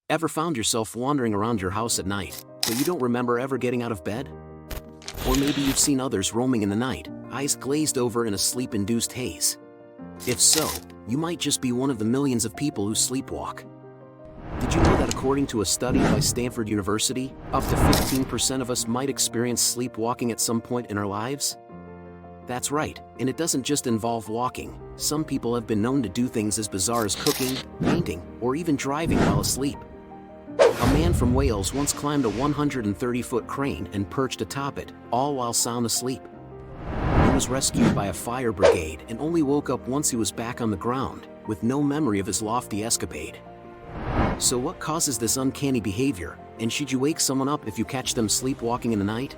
Ever found yourself wandering around your house at night, but you don't remember ever getting out of bed? Or maybe you've seen others roaming in the night, eyes glazed over in a sleep-induced haze. If so, you might just be one of the millions of people who sleepwalk. Did you know that according to a study by Stanford University, up to 15% of us might experience sleepwalking at some point in our lives? That's right, and it doesn't just involve walking. Some people have been known to do things as bizarre as cooking, painting, or even driving while asleep. A man from Wales once climbed a 130-foot crane and perched atop it, all while sound asleep. He was rescued by a fire brigade and only woke up once he was back on the ground, with no memory of his lofty escapade. So what causes this uncanny behavior, and should you wake someone up if you catch them sleepwalking in the night?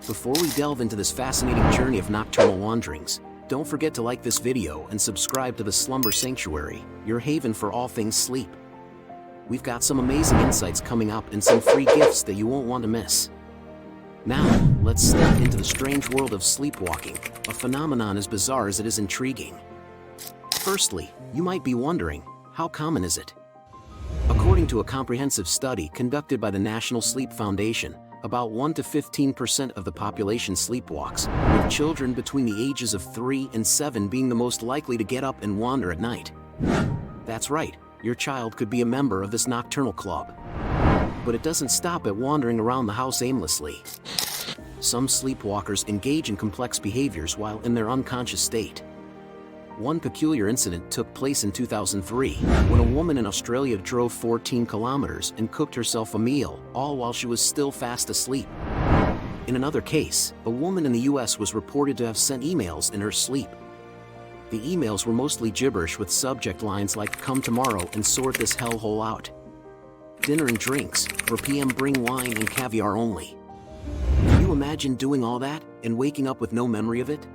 Before we delve into this fascinating journey of nocturnal wanderings, don't forget to like this video and subscribe to the Slumber Sanctuary, your haven for all things sleep. We've got some amazing insights coming up and some free gifts that you won't want to miss. Now, let's step into the strange world of sleepwalking, a phenomenon as bizarre as it is intriguing. Firstly, you might be wondering, how common is it? According to a comprehensive study conducted by the National Sleep Foundation, about 1 to 15% of the population sleepwalks, with children between the ages of 3 and 7 being the most likely to get up and wander at night. That's right, your child could be a member of this nocturnal club. But it doesn't stop at wandering around the house aimlessly. Some sleepwalkers engage in complex behaviors while in their unconscious state. One peculiar incident took place in 2003, when a woman in Australia drove 14 kilometers and cooked herself a meal, all while she was still fast asleep. In another case, a woman in the US was reported to have sent emails in her sleep. The emails were mostly gibberish with subject lines like "come tomorrow and sort this hellhole out." Dinner and drinks, 4 p.m. bring wine and caviar only. Can you imagine doing all that and waking up with no memory of it?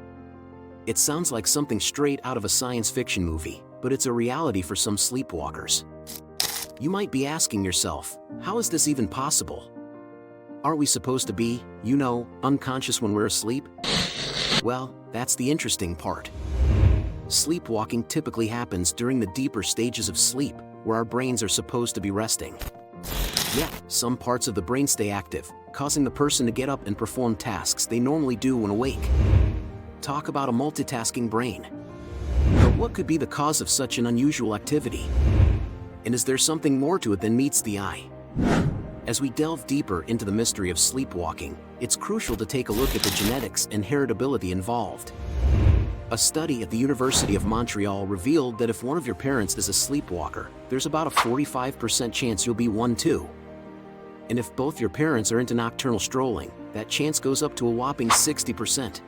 It sounds like something straight out of a science fiction movie, but it's a reality for some sleepwalkers. You might be asking yourself, how is this even possible? Aren't we supposed to be, unconscious when we're asleep? Well, that's the interesting part. Sleepwalking typically happens during the deeper stages of sleep, where our brains are supposed to be resting. Yet, some parts of the brain stay active, causing the person to get up and perform tasks they normally do when awake. Talk about a multitasking brain. But what could be the cause of such an unusual activity? And is there something more to it than meets the eye? As we delve deeper into the mystery of sleepwalking, it's crucial to take a look at the genetics and heritability involved. A study at the University of Montreal revealed that if one of your parents is a sleepwalker, there's about a 45% chance you'll be one too. And if both your parents are into nocturnal strolling, that chance goes up to a whopping 60%.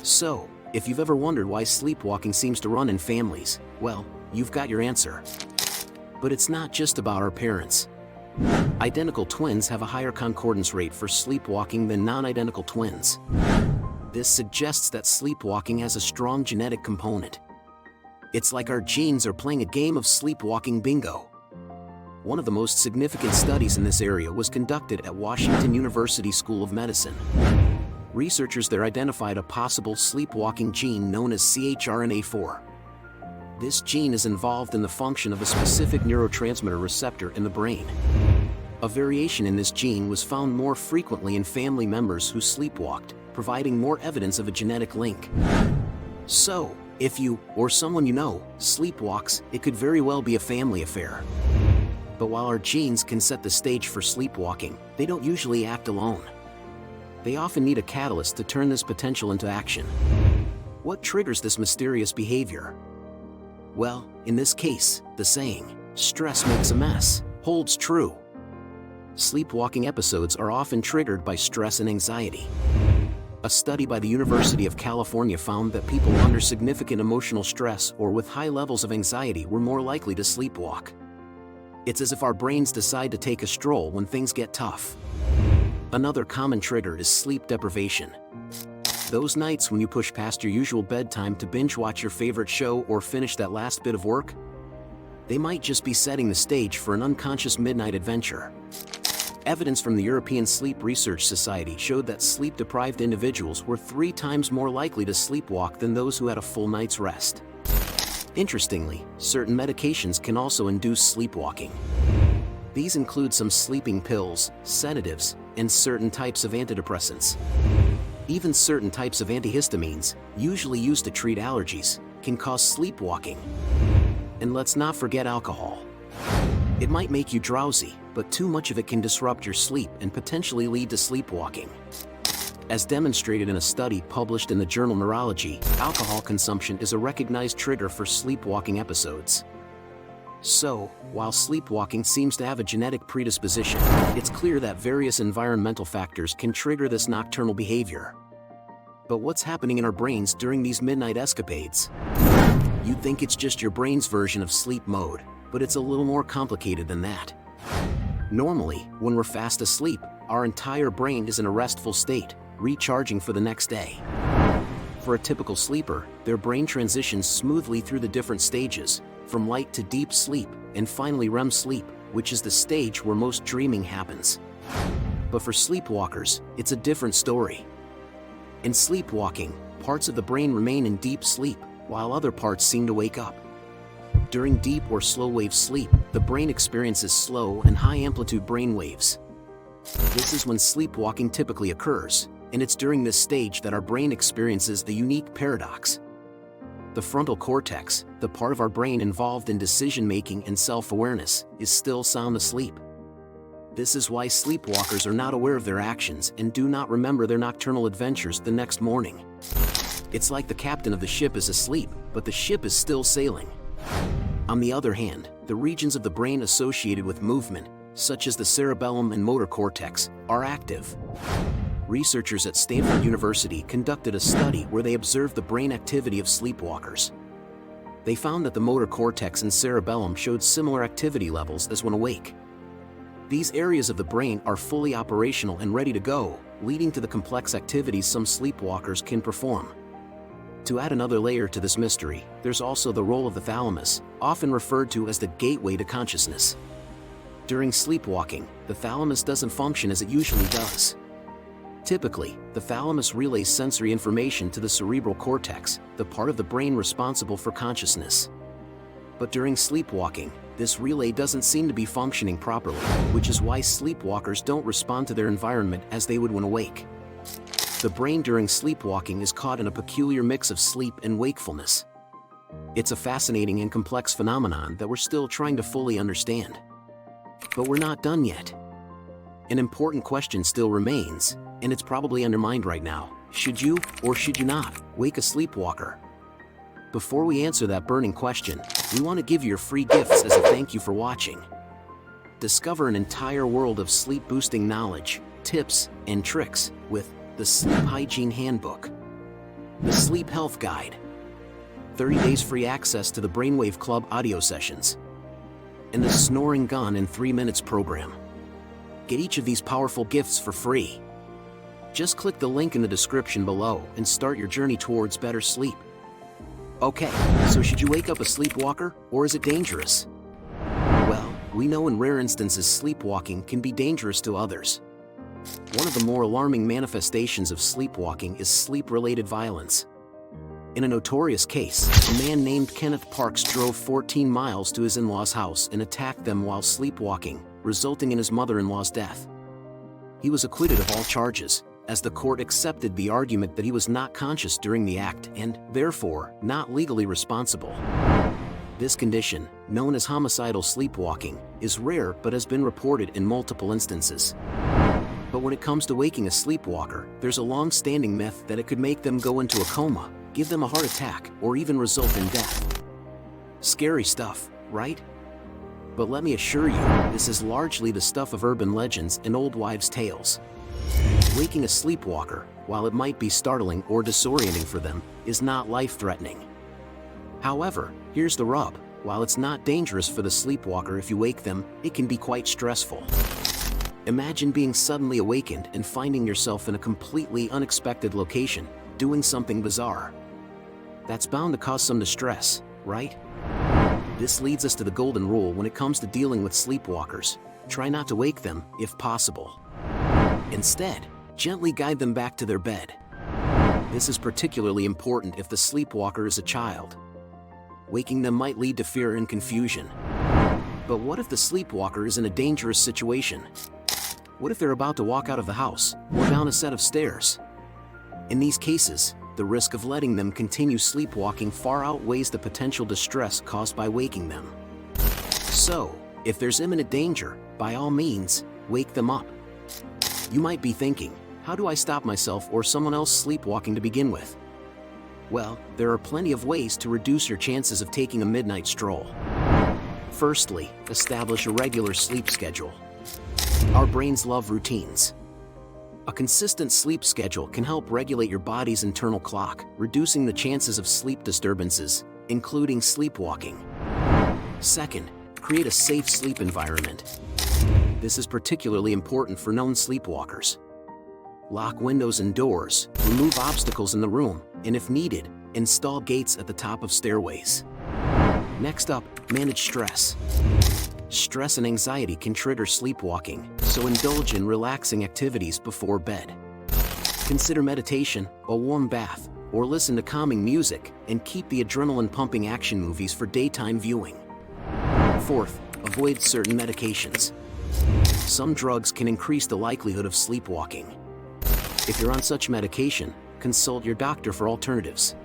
So, if you've ever wondered why sleepwalking seems to run in families, well, you've got your answer. But it's not just about our parents. Identical twins have a higher concordance rate for sleepwalking than non-identical twins. This suggests that sleepwalking has a strong genetic component. It's like our genes are playing a game of sleepwalking bingo. One of the most significant studies in this area was conducted at Washington University School of Medicine. Researchers there identified a possible sleepwalking gene known as CHRNA4. This gene is involved in the function of a specific neurotransmitter receptor in the brain. A variation in this gene was found more frequently in family members who sleepwalked, providing more evidence of a genetic link. So, if you, or someone you know, sleepwalks, it could very well be a family affair. But while our genes can set the stage for sleepwalking, they don't usually act alone. They often need a catalyst to turn this potential into action. What triggers this mysterious behavior? Well, in this case, the saying, "stress makes a mess," holds true. Sleepwalking episodes are often triggered by stress and anxiety. A study by the University of California found that people under significant emotional stress or with high levels of anxiety were more likely to sleepwalk. It's as if our brains decide to take a stroll when things get tough. Another common trigger is sleep deprivation. Those nights when you push past your usual bedtime to binge watch your favorite show or finish that last bit of work? They might just be setting the stage for an unconscious midnight adventure. Evidence from the European Sleep Research Society showed that sleep-deprived individuals were 3 times more likely to sleepwalk than those who had a full night's rest. Interestingly, certain medications can also induce sleepwalking. These include some sleeping pills, sedatives, and certain types of antidepressants. Even certain types of antihistamines, usually used to treat allergies, can cause sleepwalking. And let's not forget alcohol. It might make you drowsy, but too much of it can disrupt your sleep and potentially lead to sleepwalking. As demonstrated in a study published in the journal Neurology, alcohol consumption is a recognized trigger for sleepwalking episodes. So, while sleepwalking seems to have a genetic predisposition, it's clear that various environmental factors can trigger this nocturnal behavior. But what's happening in our brains during these midnight escapades? You'd think it's just your brain's version of sleep mode, but it's a little more complicated than that. Normally, when we're fast asleep, our entire brain is in a restful state, recharging for the next day. For a typical sleeper, their brain transitions smoothly through the different stages, from light to deep sleep, and finally REM sleep, which is the stage where most dreaming happens. But for sleepwalkers, it's a different story. In sleepwalking, parts of the brain remain in deep sleep, while other parts seem to wake up. During deep or slow-wave sleep, the brain experiences slow and high-amplitude brain waves. This is when sleepwalking typically occurs, and it's during this stage that our brain experiences the unique paradox. The frontal cortex, the part of our brain involved in decision-making and self-awareness, is still sound asleep. This is why sleepwalkers are not aware of their actions and do not remember their nocturnal adventures the next morning. It's like the captain of the ship is asleep, but the ship is still sailing. On the other hand, the regions of the brain associated with movement, such as the cerebellum and motor cortex, are active. Researchers at Stanford University conducted a study where they observed the brain activity of sleepwalkers. They found that the motor cortex and cerebellum showed similar activity levels as when awake. These areas of the brain are fully operational and ready to go, leading to the complex activities some sleepwalkers can perform. To add another layer to this mystery, there's also the role of the thalamus, often referred to as the gateway to consciousness. During sleepwalking, the thalamus doesn't function as it usually does. Typically, the thalamus relays sensory information to the cerebral cortex, the part of the brain responsible for consciousness. But during sleepwalking, this relay doesn't seem to be functioning properly, which is why sleepwalkers don't respond to their environment as they would when awake. The brain during sleepwalking is caught in a peculiar mix of sleep and wakefulness. It's a fascinating and complex phenomenon that we're still trying to fully understand. But we're not done yet. An important question still remains, and it's probably on your mind right now. Should you, or should you not, wake a sleepwalker? Before we answer that burning question, we want to give you your free gifts as a thank you for watching. Discover an entire world of sleep-boosting knowledge, tips, and tricks with the Sleep Hygiene Handbook, the Sleep Health Guide, 30 days free access to the Brainwave Club audio sessions, and the Snoring Gone in 3 Minutes program. Get each of these powerful gifts for free. Just click the link in the description below and start your journey towards better sleep. Okay, so should you wake up a sleepwalker, or is it dangerous? Well, we know in rare instances sleepwalking can be dangerous to others. One of the more alarming manifestations of sleepwalking is sleep-related violence. In a notorious case, a man named Kenneth Parks drove 14 miles to his in-laws' house and attacked them while sleepwalking, resulting in his mother-in-law's death. He was acquitted of all charges, as the court accepted the argument that he was not conscious during the act and, therefore, not legally responsible. This condition, known as homicidal sleepwalking, is rare but has been reported in multiple instances. But when it comes to waking a sleepwalker, there's a long-standing myth that it could make them go into a coma, give them a heart attack, or even result in death. Scary stuff, right? But let me assure you, this is largely the stuff of urban legends and old wives' tales. Waking a sleepwalker, while it might be startling or disorienting for them, is not life-threatening. However, here's the rub. While it's not dangerous for the sleepwalker if you wake them, it can be quite stressful. Imagine being suddenly awakened and finding yourself in a completely unexpected location, doing something bizarre. That's bound to cause some distress, right? This leads us to the golden rule when it comes to dealing with sleepwalkers. Try not to wake them, if possible. Instead, gently guide them back to their bed. This is particularly important if the sleepwalker is a child. Waking them might lead to fear and confusion. But what if the sleepwalker is in a dangerous situation? What if they're about to walk out of the house or down a set of stairs? In these cases, the risk of letting them continue sleepwalking far outweighs the potential distress caused by waking them. So, if there's imminent danger, by all means, wake them up. You might be thinking, how do I stop myself or someone else sleepwalking to begin with? Well, there are plenty of ways to reduce your chances of taking a midnight stroll. Firstly, establish a regular sleep schedule. Our brains love routines. A consistent sleep schedule can help regulate your body's internal clock, reducing the chances of sleep disturbances, including sleepwalking. Second, create a safe sleep environment. This is particularly important for known sleepwalkers. Lock windows and doors, remove obstacles in the room, and if needed, install gates at the top of stairways. Next up, manage stress. Stress and anxiety can trigger sleepwalking, so indulge in relaxing activities before bed. Consider meditation, a warm bath, or listen to calming music, and keep the adrenaline-pumping action movies for daytime viewing. Fourth, avoid certain medications. Some drugs can increase the likelihood of sleepwalking. If you're on such medication, consult your doctor for alternatives.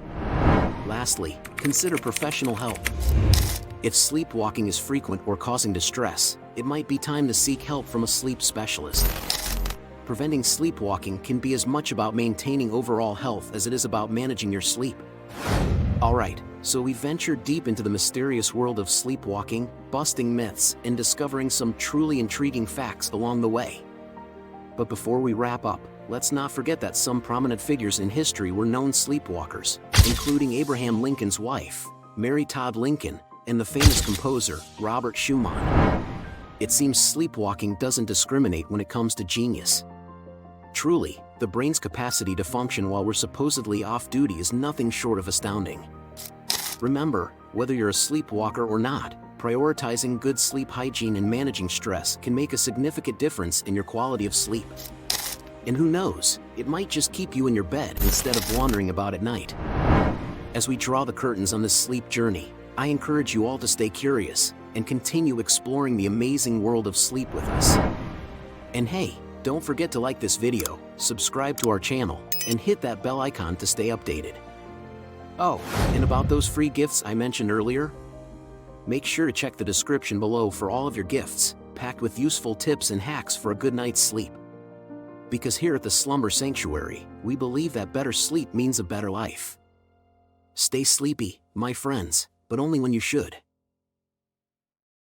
Lastly, consider professional help. If sleepwalking is frequent or causing distress, it might be time to seek help from a sleep specialist. Preventing sleepwalking can be as much about maintaining overall health as it is about managing your sleep. Alright, so we ventured deep into the mysterious world of sleepwalking, busting myths, and discovering some truly intriguing facts along the way. But before we wrap up, let's not forget that some prominent figures in history were known sleepwalkers, including Abraham Lincoln's wife, Mary Todd Lincoln, and the famous composer, Robert Schumann. It seems sleepwalking doesn't discriminate when it comes to genius. Truly, the brain's capacity to function while we're supposedly off-duty is nothing short of astounding. Remember, whether you're a sleepwalker or not, prioritizing good sleep hygiene and managing stress can make a significant difference in your quality of sleep. And who knows, it might just keep you in your bed instead of wandering about at night. As we draw the curtains on this sleep journey, I encourage you all to stay curious and continue exploring the amazing world of sleep with us. And hey, don't forget to like this video, subscribe to our channel, and hit that bell icon to stay updated. Oh, and about those free gifts I mentioned earlier? Make sure to check the description below for all of your gifts, packed with useful tips and hacks for a good night's sleep. Because here at the Slumber Sanctuary, we believe that better sleep means a better life. Stay sleepy, my friends, but only when you should.